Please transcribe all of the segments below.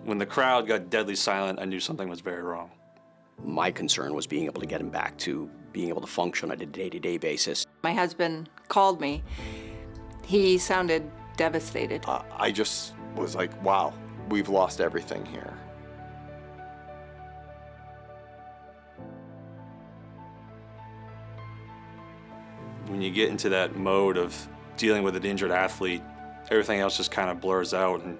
When the crowd got deadly silent, I knew something was very wrong. My concern was being able to get him back to being able to function on a day-to-day basis. My husband called me. He sounded devastated. I just was like, wow, we've lost everything here. When you get into that mode of dealing with an injured athlete, everything else just kind of blurs out, and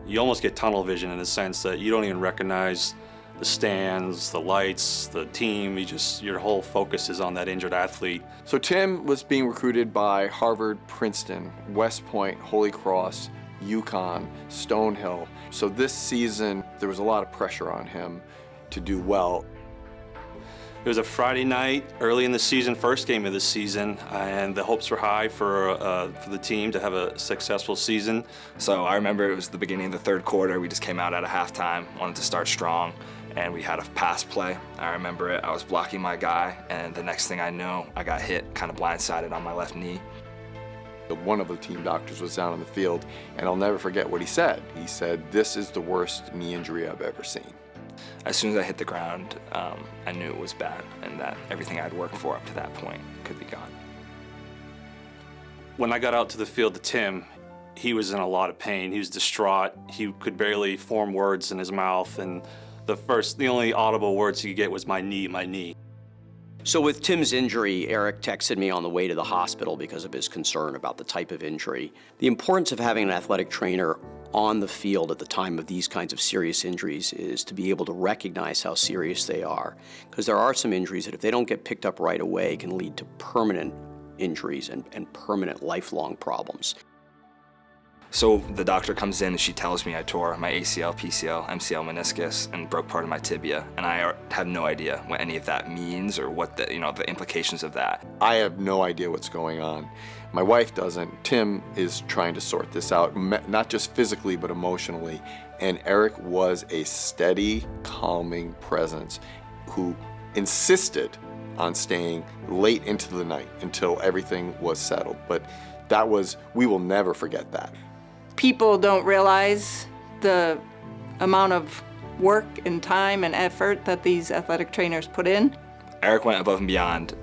you almost get tunnel vision in the sense that you don't even recognize the stands, the lights, the team. Your whole focus is on that injured athlete. So Tim was being recruited by Harvard, Princeton, West Point, Holy Cross, UConn, Stonehill. So this season, there was a lot of pressure on him to do well. It was a Friday night, early in the season, first game of the season, and the hopes were high for the team to have a successful season. So I remember it was the beginning of the third quarter. We just came out at a halftime, wanted to start strong, and we had a pass play. I remember it. I was blocking my guy, and the next thing I know, I got hit, kind of blindsided on my left knee. One of the team doctors was down on the field, and I'll never forget what he said. He said, "This is the worst knee injury I've ever seen." As soon as I hit the ground, I knew it was bad and that everything I'd worked for up to that point could be gone. When I got out to the field to Tim, he was in a lot of pain. He was distraught. He could barely form words in his mouth, and the only audible words he could get was "my knee, my knee." So with Tim's injury, Eric texted me on the way to the hospital because of his concern about the type of injury. The importance of having an athletic trainer on the field at the time of these kinds of serious injuries is to be able to recognize how serious they are. Because there are some injuries that if they don't get picked up right away can lead to permanent injuries and permanent lifelong problems. So the doctor comes in and she tells me I tore my ACL, PCL, MCL, meniscus, and broke part of my tibia. And I have no idea what any of that means or what the implications of that. I have no idea what's going on. My wife doesn't. Tim is trying to sort this out, not just physically, but emotionally. And Eric was a steady, calming presence who insisted on staying late into the night until everything was settled. But we will never forget that. People don't realize the amount of work and time and effort that these athletic trainers put in. Eric went above and beyond.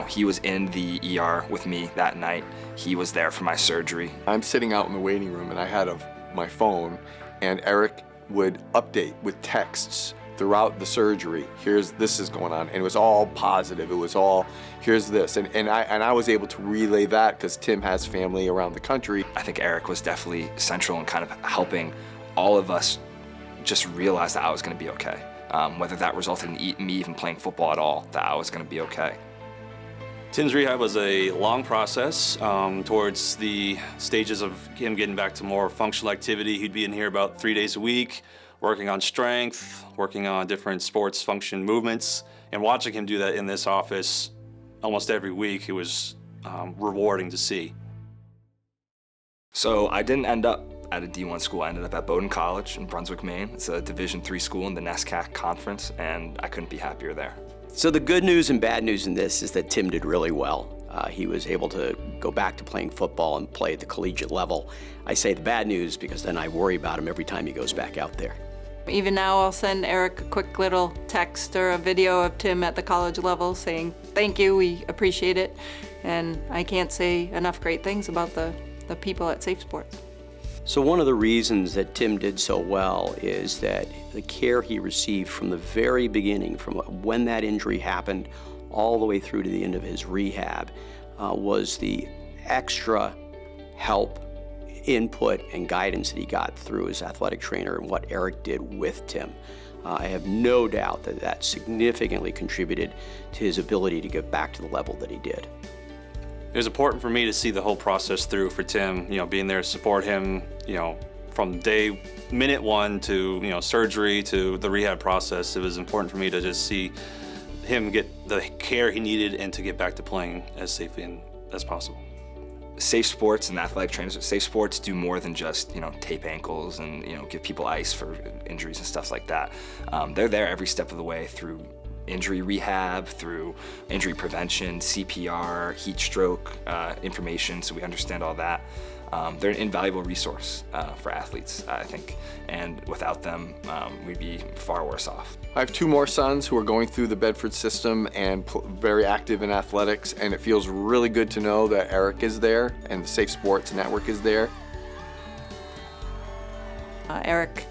He was in the ER with me that night. He was there for my surgery. I'm sitting out in the waiting room and I had my phone, and Eric would update with texts throughout the surgery. This is going on, and it was all positive. It was all, here's this, and I was able to relay that because Tim has family around the country. I think Eric was definitely central in kind of helping all of us just realize that I was going to be okay. Whether that resulted in me even playing football at all, that I was going to be okay. Tim's rehab was a long process towards the stages of him getting back to more functional activity. He'd be in here about 3 days a week, working on strength, working on different sports function movements, and watching him do that in this office almost every week, it was rewarding to see. So I didn't end up at a D1 school. I ended up at Bowdoin College in Brunswick, Maine. It's a Division III school in the NESCAC conference, and I couldn't be happier there. So the good news and bad news in this is that Tim did really well. He was able to go back to playing football and play at the collegiate level. I say the bad news because then I worry about him every time he goes back out there. Even now, I'll send Eric a quick little text or a video of Tim at the college level saying, "Thank you, we appreciate it." And I can't say enough great things about the people at Safe Sports. So one of the reasons that Tim did so well is that the care he received from the very beginning, from when that injury happened all the way through to the end of his rehab, was the extra help, input, and guidance that he got through his athletic trainer and what Eric did with Tim. I have no doubt that that significantly contributed to his ability to get back to the level that he did. It was important for me to see the whole process through for Tim, being there to support him, from minute one to, surgery to the rehab process. It was important for me to just see him get the care he needed and to get back to playing as safely as possible. Safe Sports and athletic trainers, Safe Sports do more than just, tape ankles and, give people ice for injuries and stuff like that. They're there every step of the way through injury rehab, through injury prevention, CPR, heat stroke information, so we understand all that. they're an invaluable resource for athletes, I think, and without them, we'd be far worse off. I have 2 more sons who are going through the Bedford system and very active in athletics, and it feels really good to know that Eric is there and the Safe Sports Network is there. Eric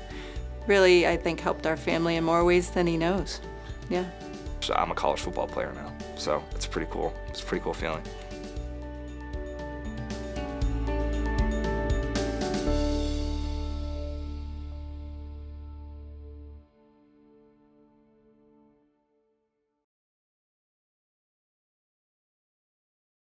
really, I think, helped our family in more ways than he knows. Yeah. So I'm a college football player now, so it's pretty cool. It's a pretty cool feeling.